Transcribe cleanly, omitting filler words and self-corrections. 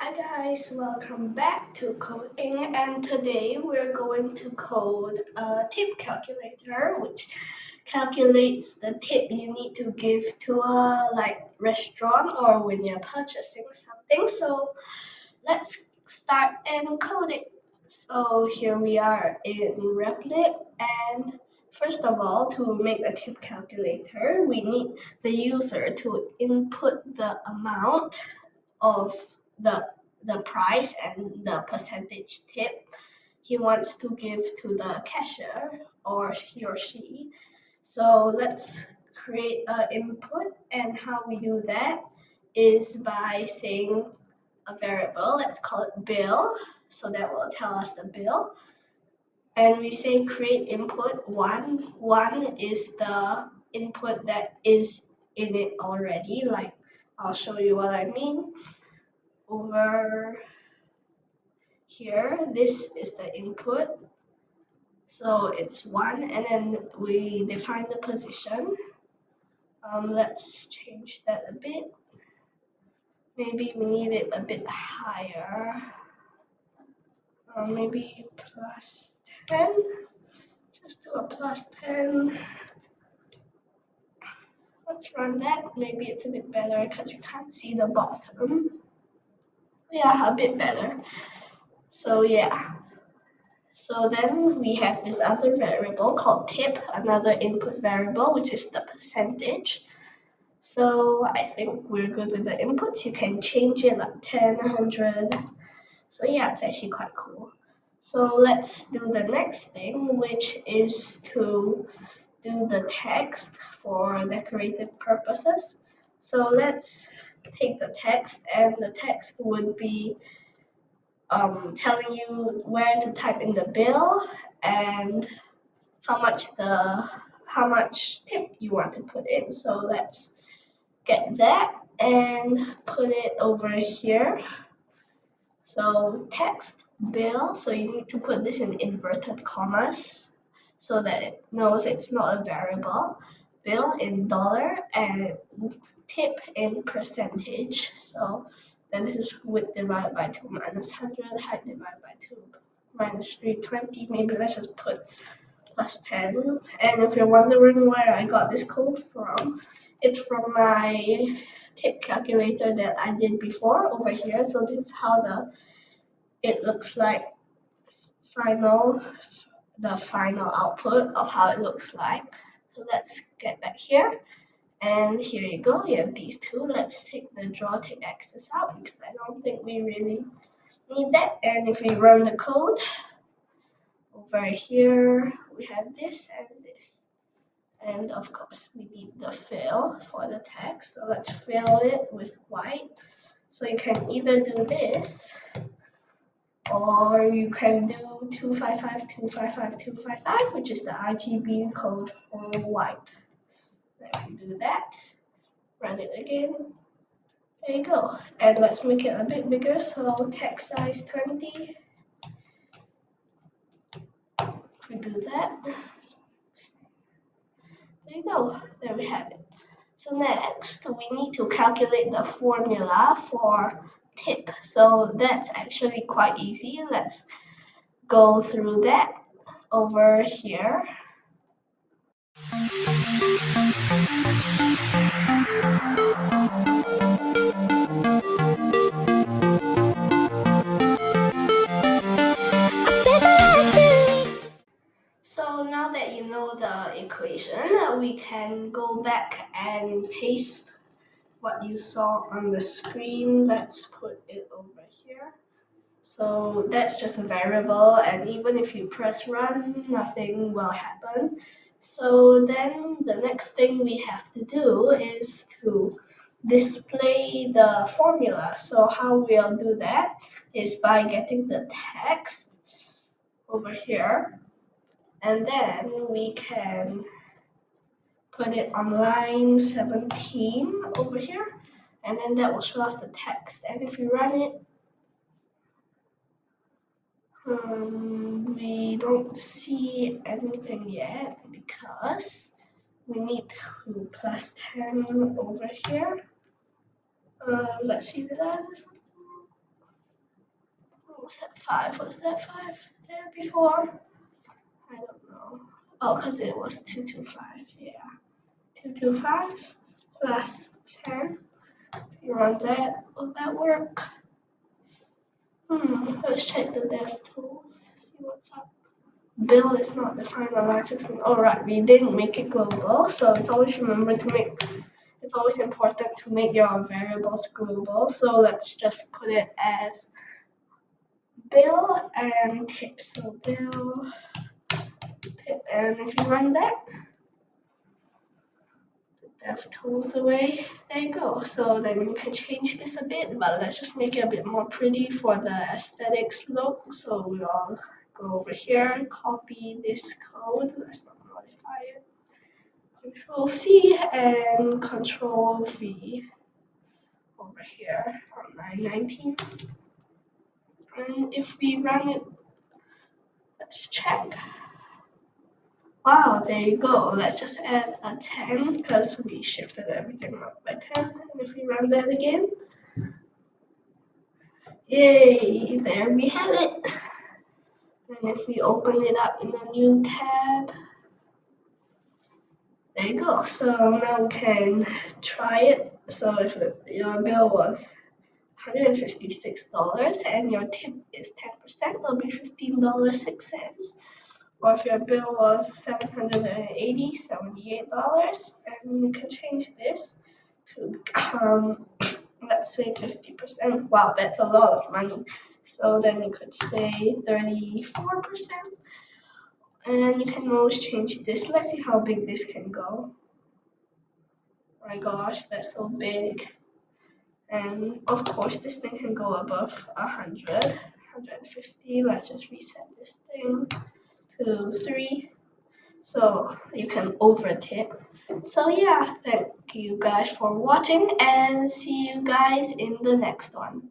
Hi guys, welcome back to coding, and today we're going to code a tip calculator which calculates the tip you need to give to a restaurant or when you're purchasing something. So let's start and code it. So here we are in Replit, and first of all, to make a tip calculator, we need the user to input the amount of the the price and the percentage tip he wants to give to the cashier or he or she. So let's create an input, and how we do that is by saying a variable. Let's call it bill, so that will tell us the bill. And we say create input one. One is the input that is in it already. Like, I'll show you what I mean. Over here, this is the input, so it's 1, and then we define the position. Let's change that a bit. Maybe we need it a bit higher, maybe plus 10. Just do a plus 10. Let's run that. Maybe it's a bit better because you can't see the bottom. Yeah, a bit better. So yeah. So then we have this other variable called tip, another input variable, which is the percentage. So I think we're good with the inputs. You can change it like 10, 100. So yeah, it's actually quite cool. So let's do the next thing, which is to do the text for decorative purposes. So let's take the text, and the text would be telling you where to type in the bill and how much tip you want to put in. So let's get that and put it over here. So text bill, so you need to put this in inverted commas so that it knows it's not a variable. Bill in dollar and tip in percentage. So then this is width divided by 2 minus 100, height divided by 2 minus 320. Maybe let's just put plus 10. And if you're wondering where I got this code from, it's from my tip calculator that I did before over here. So this is how it looks like final the final output of how it looks like. So let's get back here. And here you go, you have these two. Let's take the draw tick axis out because I don't think we really need that. And if we run the code, over here we have this and this. And of course we need the fill for the text. So let's fill it with white. So you can either do this or you can do 255, which is the RGB code for white. Let me do that. Run it again. There you go. And let's make it a bit bigger. So text size 20. We do that. There you go. There we have it. So next, we need to calculate the formula for tip. So that's actually quite easy. Let's go through that over here. So now that you know the equation, we can go back and paste what you saw on the screen. Let's put it over here. So that's just a variable, and even if you press run, nothing will happen. So then the next thing we have to do is to display the formula. So how we'll do that is by getting the text over here, and then we can put it on line 17 over here, and then that will show us the text. And if you run it, we don't see anything yet because we need to plus 10 over here. Let's see that. Was that 5? Was that 5 there before? I don't know. Oh, because it was 225. Yeah. 225 plus 10. You run that. Will that work? Let's check the dev tools. See what's up. Bill is not defined on line 16. Alright, we didn't make it global, so it's always it's always important to make your variables global. So let's just put it as bill and tip. So bill, tip, and if you run that, DevTools away. There you go. So then you can change this a bit, but let's just make it a bit more pretty for the aesthetics look. So we'll go over here, copy this code. Let's not modify it. Control C and Control V over here on line 19. And if we run it, let's check. Wow, there you go. Let's just add a 10 because we shifted everything up by 10. And if we run that again, yay, there we have it. And if we open it up in a new tab, there you go. So now we can try it. So if your bill was $156 and your tip is 10%, it'll be $15.06. Or if your bill was $78, and you can change this to become, let's say 50%. Wow, that's a lot of money. So then you could say 34%. And you can always change this. Let's see how big this can go. Oh my gosh, that's so big. And of course, this thing can go above 100, 150. Let's just reset this thing to 3. So you can over tip. So yeah, thank you guys for watching and see you guys in the next one.